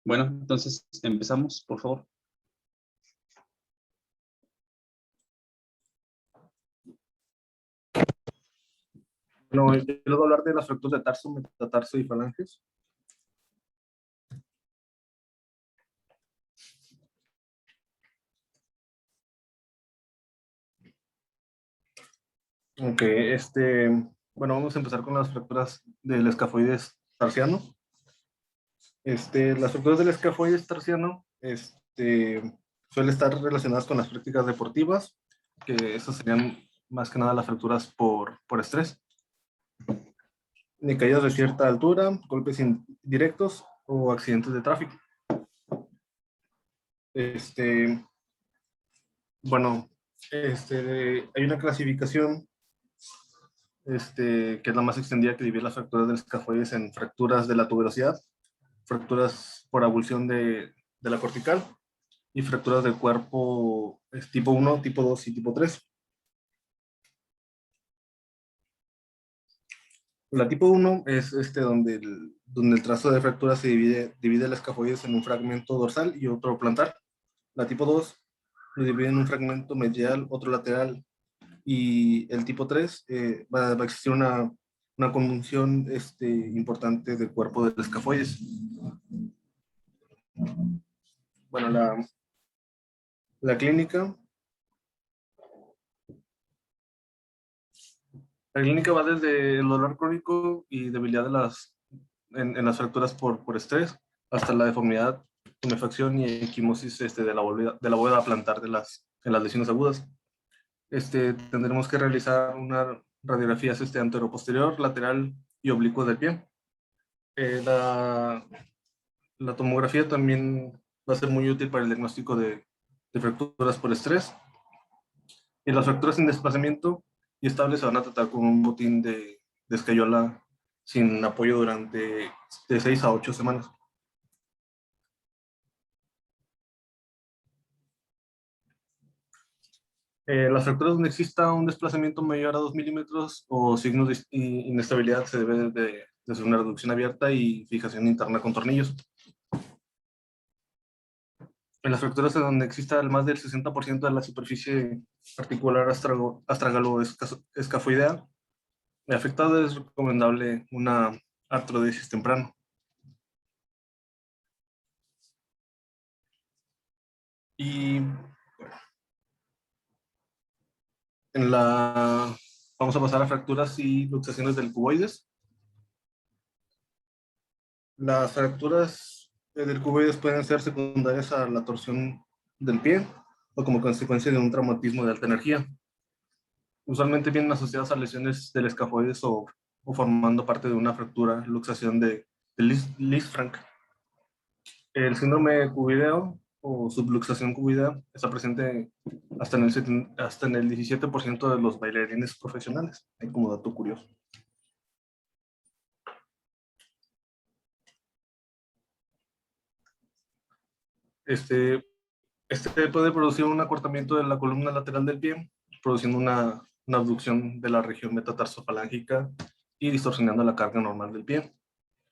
Bueno, entonces empezamos, por favor. No, yo les voy a hablar de las fracturas de tarso, metatarso y falanges. Ok, bueno, vamos a empezar con las fracturas del escafoides tarsiano. Las fracturas del escafoides tarsiano, suelen estar relacionadas con las prácticas deportivas, que esas serían más que nada las fracturas por estrés, de caídas de cierta altura, golpes indirectos o accidentes de tráfico. Bueno, hay una clasificación que es la más extendida, que divide las fracturas del escafoides en fracturas de la tuberosidad, fracturas por abulsión de la cortical y fracturas del cuerpo tipo 1, tipo 2 y tipo 3. La tipo 1 es donde el trazo de fractura se divide el escafoides en un fragmento dorsal y otro plantar. La tipo 2 lo divide en un fragmento medial, otro lateral, y el tipo 3 va a existir una conmoción importante del cuerpo del escafoides. Bueno, la clínica. La clínica va desde el dolor crónico y debilidad en las fracturas por estrés, hasta la deformidad, tumefacción y equimosis de la bóveda plantar en las lesiones agudas. Tendremos que realizar una radiografías anteroposterior, lateral y oblicuo del pie. La tomografía también va a ser muy útil para el diagnóstico de fracturas por estrés. Y las fracturas sin desplazamiento y estables se van a tratar con un botín de escayola sin apoyo durante de 6 a 8 semanas. Las fracturas donde exista un desplazamiento mayor a 2 milímetros o signos de inestabilidad se debe de hacer una reducción abierta y fijación interna con tornillos. En las fracturas en donde exista más del 60% de la superficie articular astragalo-escafoidea afectada, es recomendable una artrodesis temprana. Y vamos a pasar a fracturas y luxaciones del cuboides. Las fracturas del cuboides pueden ser secundarias a la torsión del pie o como consecuencia de un traumatismo de alta energía. Usualmente vienen asociadas a lesiones del escafoides o formando parte de una fractura, luxación de Lisfranc. El síndrome cuboideo o subluxación cuboidea está presente hasta en el 17% de los bailarines profesionales, hay como dato curioso. Puede producir un acortamiento de la columna lateral del pie, produciendo una abducción de la región metatarsofalangica y distorsionando la carga normal del pie.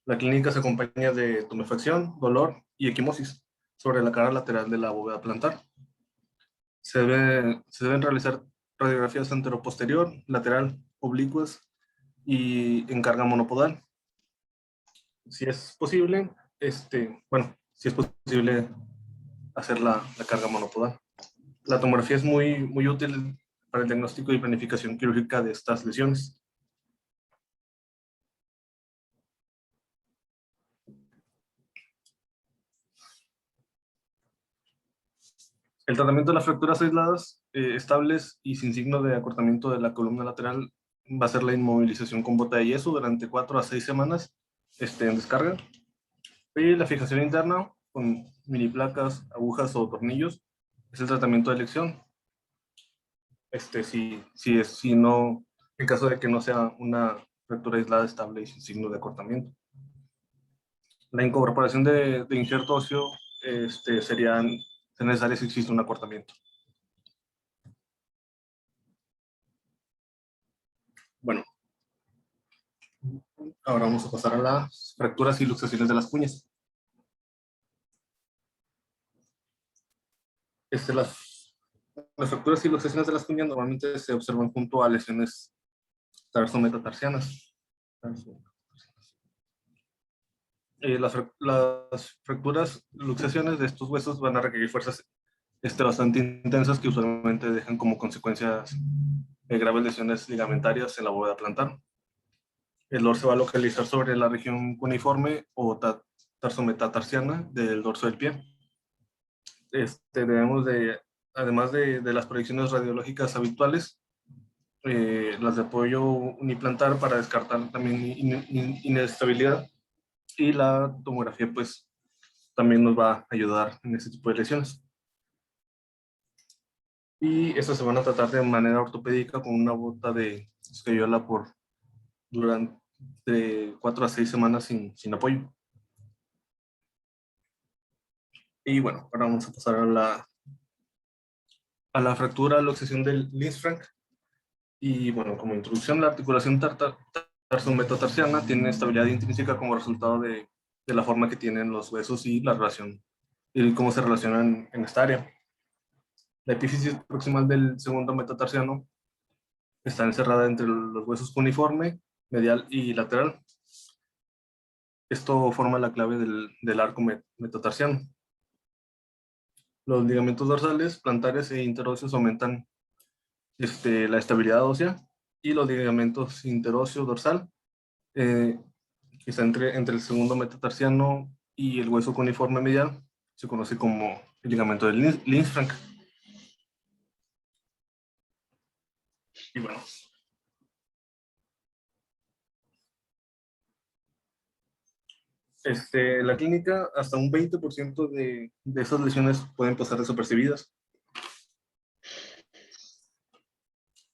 La clínica se acompaña de tumefacción, dolor y equimosis sobre la cara lateral de la bóveda plantar. Se deben realizar radiografías anteroposterior, lateral, oblicuas y en carga monopodal. Si es posible, si es posible hacer la carga monopodal. La tomografía es muy útil para el diagnóstico y planificación quirúrgica de estas lesiones. El tratamiento de las fracturas aisladas, estables y sin signo de acortamiento de la columna lateral va a ser la inmovilización con bota de yeso durante 4 a 6 semanas en descarga. Y la fijación interna con mini placas, agujas o tornillos es el tratamiento de elección. Si no, en caso de que no sea una fractura aislada, estable y sin signo de acortamiento. La incorporación de injerto óseo serían necesarias si existe un acortamiento. Bueno, ahora vamos a pasar a las fracturas y luxaciones de las cuñas. Las fracturas y luxaciones de las cuñas normalmente se observan junto a lesiones tarso-metatarsianas. Las fracturas, luxaciones de estos huesos van a requerir fuerzas bastante intensas que usualmente dejan como consecuencias graves lesiones ligamentarias en la bóveda plantar. El dolor se va a localizar sobre la región cuneiforme o tarsometatarsiana del dorso del pie. Debemos de, además de las proyecciones radiológicas habituales, las de apoyo uniplantar para descartar también inestabilidad, y la tomografía pues también nos va a ayudar en este tipo de lesiones. Y estas se van a tratar de manera ortopédica con una bota de escayola durante 4 a 6 semanas sin apoyo. Y bueno, ahora vamos a pasar a la fractura, luxación del Lisfranc. Y bueno, como introducción, la articulación tarsometatarsiana tiene estabilidad intrínseca como resultado de la forma que tienen los huesos y la relación, y cómo se relacionan en esta área. La epífisis proximal del segundo metatarsiano está encerrada entre los huesos cuneiforme, medial y lateral. Esto forma la clave del arco metatarsiano. Los ligamentos dorsales, plantares e interóseos aumentan la estabilidad ósea, y los ligamentos interóseo dorsal, que está entre el segundo metatarsiano y el hueso cuneiforme medial, se conoce como el ligamento del Lisfranc. Y bueno, la clínica, hasta un 20% de esas lesiones pueden pasar desapercibidas.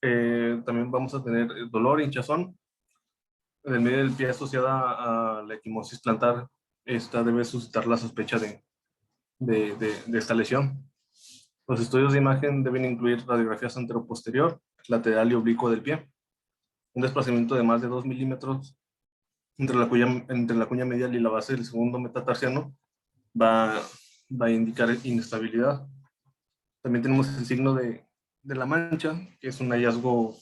También vamos a tener dolor, hinchazón en el medio del pie asociada a la equimosis plantar. Esta debe suscitar la sospecha de esta lesión. Los estudios de imagen deben incluir radiografías anteroposterior, lateral y oblicuo del pie, un desplazamiento de más de 2 milímetros entre la cuña medial y la base del segundo metatarsiano va a indicar inestabilidad. También tenemos el signo de la mancha, que es un hallazgo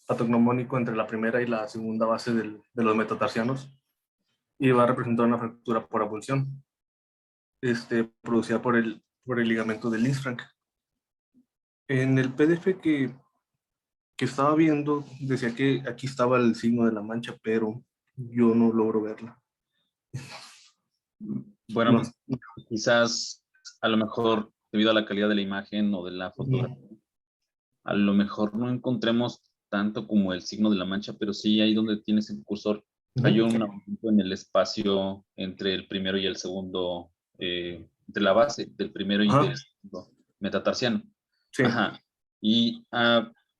patognomónico entre la primera y la segunda base de los metatarsianos, y va a representar una fractura por avulsión, producida por el ligamento del Lisfranc. En el PDF que estaba viendo, decía que aquí estaba el signo de la mancha, pero yo no logro verla. Bueno, No. quizás a lo mejor debido a la calidad de la imagen o de la fotografía, a lo mejor no encontremos tanto como el signo de la mancha, pero sí ahí donde tienes el cursor, hay un aumento en el espacio entre el primero y el segundo, entre la base del primero y del segundo metatarsiano. Sí. Ajá. Y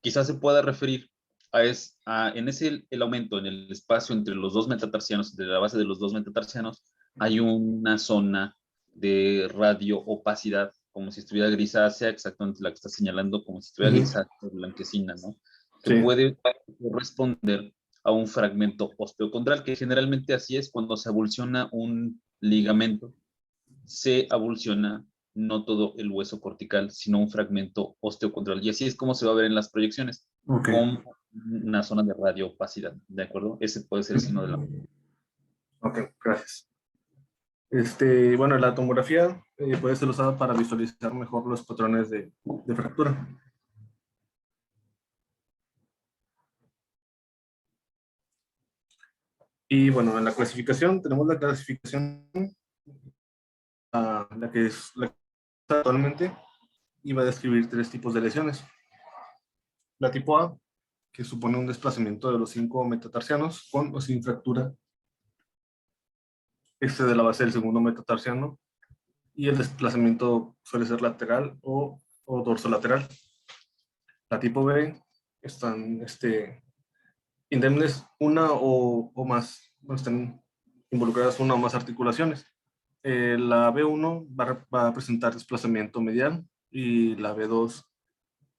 quizás se pueda referir en ese el aumento en el espacio entre los dos metatarsianos, entre la base de los dos metatarsianos, hay una zona de radio-opacidad, como si estuviera grisácea, exactamente la que está señalando, como si estuviera grisácea o blanquecina, ¿no? Que puede corresponder a un fragmento osteocondral, que generalmente así es cuando se avulsiona un ligamento, se avulsiona no todo el hueso cortical, sino un fragmento osteocondral. Y así es como se va a ver en las proyecciones, con una zona de radioopacidad, ¿de acuerdo? Ese puede ser el signo de la... Ok, gracias. Bueno, la tomografía puede ser usada para visualizar mejor los patrones de fractura. Y bueno, en la clasificación tenemos la clasificación, la que es actualmente, y va a describir 3 tipos de lesiones. La tipo A, que supone un desplazamiento de los 5 metatarsianos con o sin fractura de la base del segundo metatarsiano, y el desplazamiento suele ser lateral o dorsolateral. La tipo B están indemnes una o más, están involucradas una o más articulaciones. La B1 va a presentar desplazamiento medial, y la B2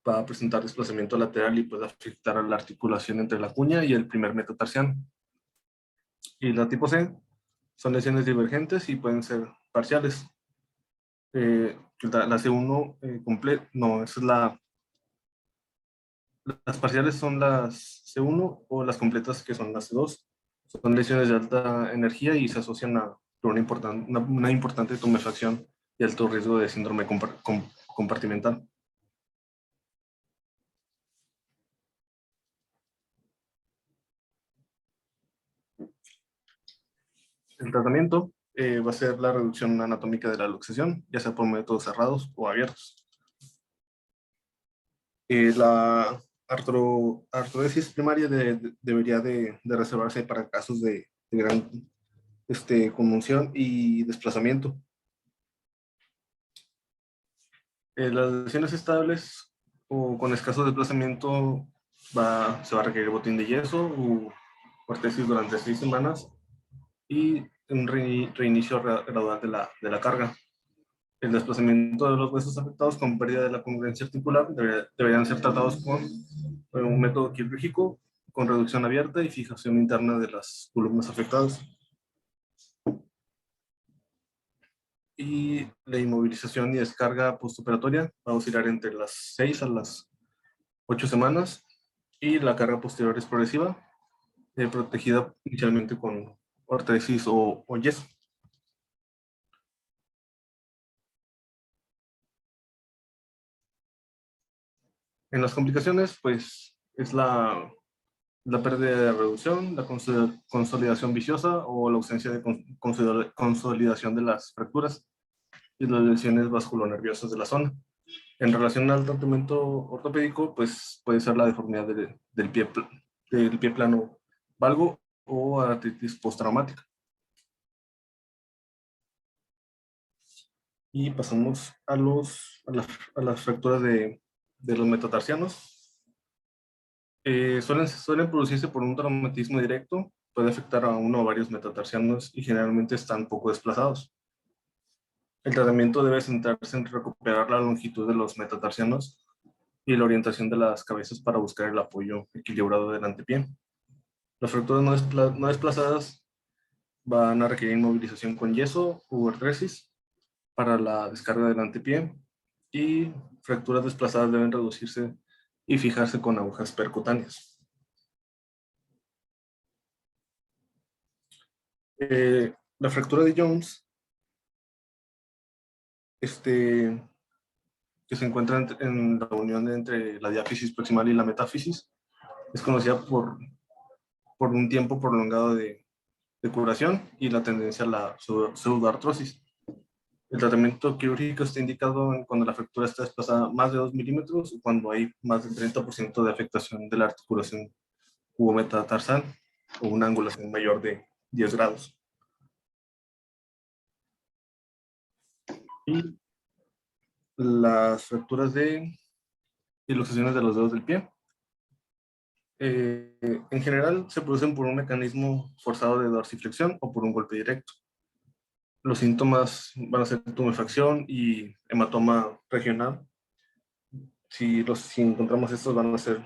va a presentar desplazamiento lateral y puede afectar a la articulación entre la cuña y el primer metatarsiano. Y la tipo C son lesiones divergentes y pueden ser parciales. La C1 completa, no, esa es las parciales son las C1 o las completas que son las C2. Son lesiones de alta energía y se asocian a una importante tumefacción y alto riesgo de síndrome compartimental. El tratamiento va a ser la reducción anatómica de la luxación, ya sea por métodos cerrados o abiertos. La artrodesis primaria debería de reservarse para casos de gran conmoción y desplazamiento. Las lesiones estables o con escaso desplazamiento se va a requerir botín de yeso o ortesis durante 6 semanas y un reinicio gradual de la carga. El desplazamiento de los huesos afectados con pérdida de la congruencia articular deberían ser tratados con un método quirúrgico con reducción abierta y fijación interna de las columnas afectadas. Y la inmovilización y descarga postoperatoria va a oscilar entre las 6 a las 8 semanas y la carga posterior es progresiva, protegida inicialmente con ortesis o yeso. En las complicaciones, pues es la pérdida de reducción, la consolidación viciosa o la ausencia de consolidación de las fracturas y las lesiones vasculonerviosas de la zona. En relación al tratamiento ortopédico, pues puede ser la deformidad del pie plano valgo o artritis postraumática. Y pasamos a las fracturas de los metatarsianos. Suelen producirse por un traumatismo directo, puede afectar a uno o varios metatarsianos y generalmente están poco desplazados. El tratamiento debe centrarse en recuperar la longitud de los metatarsianos y la orientación de las cabezas para buscar el apoyo equilibrado del antepié. Las fracturas no desplazadas van a requerir inmovilización con yeso u ortesis para la descarga del antepié y fracturas desplazadas deben reducirse y fijarse con agujas percutáneas. La fractura de Jones, que se encuentra en la unión entre la diáfisis proximal y la metáfisis, es conocida por un tiempo prolongado de curación y la tendencia a la pseudoartrosis. El tratamiento quirúrgico está indicado cuando la fractura está desplazada más de 2 milímetros o cuando hay más del 30% de afectación de la articulación cubometatarsal o una angulación mayor de 10 grados. Y las fracturas y luxaciones de los dedos del pie. En general se producen por un mecanismo forzado de dorsiflexión o por un golpe directo. Los síntomas van a ser tumefacción y hematoma regional. Si encontramos estos van a ser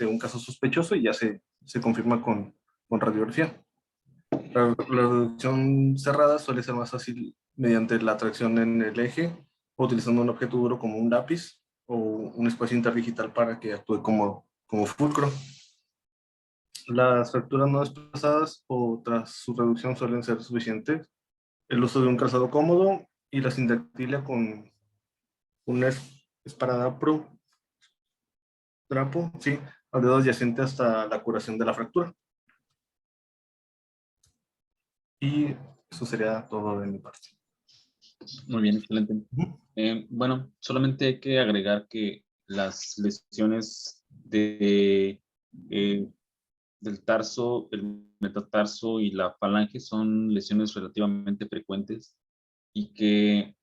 un caso sospechoso y ya se confirma con radiografía. La reducción cerrada suele ser más fácil mediante la tracción en el eje o utilizando un objeto duro como un lápiz o un espacio interdigital para que actúe como fulcro. Las fracturas no desplazadas o tras su reducción suelen ser suficientes. El uso de un calzado cómodo y la sindactilia con un esparadrapo, sí, al dedo adyacente hasta la curación de la fractura. Y eso sería todo de mi parte. Muy bien, excelente. Bueno, solamente hay que agregar que las lesiones del tarso, el metatarso y la falange son lesiones relativamente frecuentes y que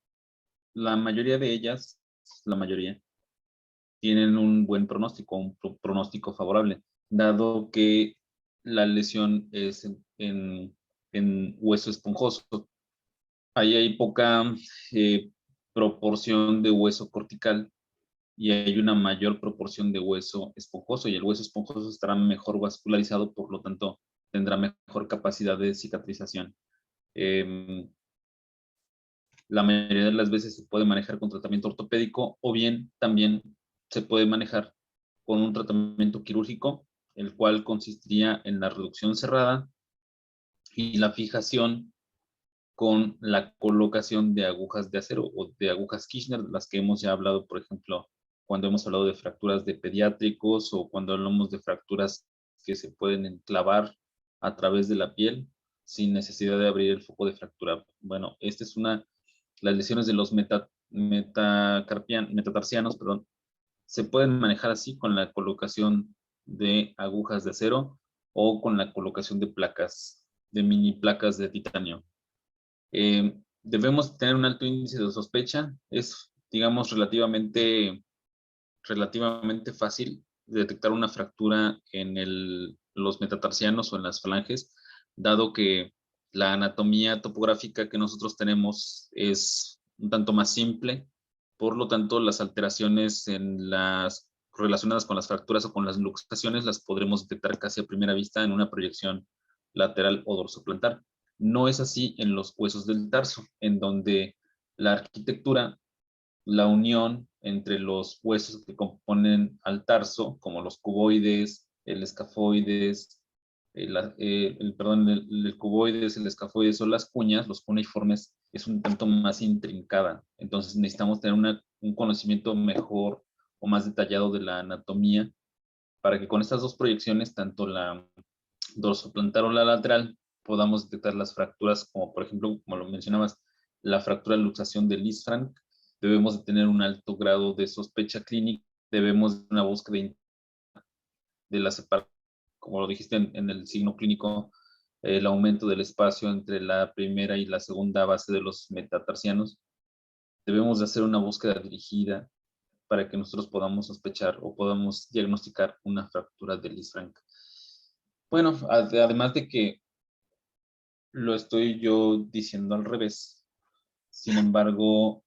la mayoría de ellas, tienen un buen pronóstico, un pronóstico favorable, dado que la lesión es en hueso esponjoso. Ahí hay poca proporción de hueso cortical y hay una mayor proporción de hueso esponjoso, y el hueso esponjoso estará mejor vascularizado, por lo tanto tendrá mejor capacidad de cicatrización. la mayoría de las veces se puede manejar con tratamiento ortopédico o bien también se puede manejar con un tratamiento quirúrgico, el cual consistiría en la reducción cerrada y la fijación con la colocación de agujas de acero o de agujas Kirchner, de las que hemos ya hablado, por ejemplo, cuando hemos hablado de fracturas de pediátricos o cuando hablamos de fracturas que se pueden enclavar a través de la piel sin necesidad de abrir el foco de fractura. Bueno, esta es las lesiones de los metatarsianos, perdón, se pueden manejar así con la colocación de agujas de acero o con la colocación de placas, de mini placas de titanio. Debemos tener un alto índice de sospecha. Es, digamos, relativamente fácil detectar una fractura en los metatarsianos o en las falanges, dado que la anatomía topográfica que nosotros tenemos es un tanto más simple. Por lo tanto, las alteraciones relacionadas con las fracturas o con las luxaciones las podremos detectar casi a primera vista en una proyección lateral o dorsoplantar. No es así en los huesos del tarso, en donde la arquitectura, la unión entre los huesos que componen al tarso, como los cuboides, el escafoides, el cuboides, el escafoides o las cuñas, los cuneiformes, es un tanto más intrincada. Entonces necesitamos tener un conocimiento mejor o más detallado de la anatomía para que con estas dos proyecciones, tanto la dorsoplantar o la lateral, podamos detectar las fracturas, como por ejemplo, como lo mencionabas, la fractura de luxación de Lisfranc. Debemos de tener un alto grado de sospecha clínica, debemos de una búsqueda de la separación, como lo dijiste en el signo clínico, el aumento del espacio entre la primera y la segunda base de los metatarsianos. Debemos de hacer una búsqueda dirigida para que nosotros podamos sospechar o podamos diagnosticar una fractura de Lisfranc. Bueno, además de que lo estoy yo diciendo al revés, sin embargo,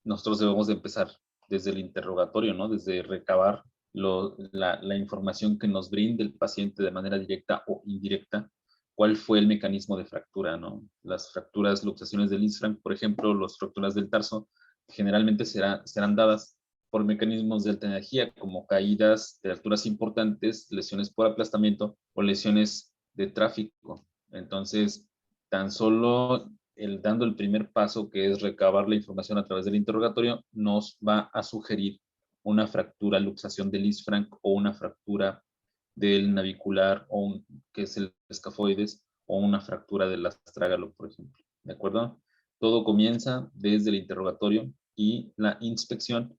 nosotros debemos de empezar desde el interrogatorio, ¿no? Desde recabar la información que nos brinde el paciente de manera directa o indirecta, cuál fue el mecanismo de fractura, ¿no? Las fracturas, luxaciones del Lisfranc, por ejemplo, las fracturas del tarso, generalmente serán dadas por mecanismos de alta energía, como caídas de alturas importantes, lesiones por aplastamiento o lesiones de tráfico. Entonces, tan solo dando el primer paso, que es recabar la información a través del interrogatorio, nos va a sugerir una fractura, luxación del Lisfranc o una fractura del navicular, que es el escafoides, o una fractura del astrágalo, por ejemplo. ¿De acuerdo? Todo comienza desde el interrogatorio y la inspección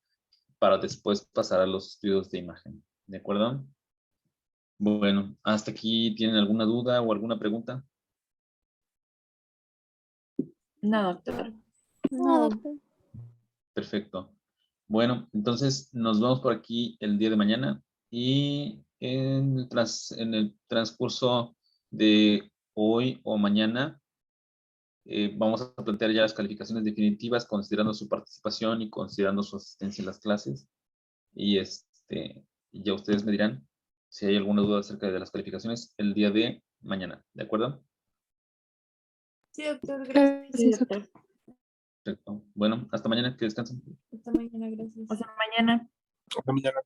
para después pasar a los estudios de imagen. ¿De acuerdo? Bueno, ¿hasta aquí tienen alguna duda o alguna pregunta? No, doctor. No, doctor. Perfecto. Bueno, entonces nos vemos por aquí el día de mañana y en el transcurso de hoy o mañana vamos a plantear ya las calificaciones definitivas considerando su participación y considerando su asistencia en las clases. Y ya ustedes me dirán si hay alguna duda acerca de las calificaciones el día de mañana. ¿De acuerdo? Sí, doctor, gracias. Sí, doctor. Perfecto. Bueno, hasta mañana, que descansen. Hasta mañana, gracias. Hasta mañana. Hasta mañana.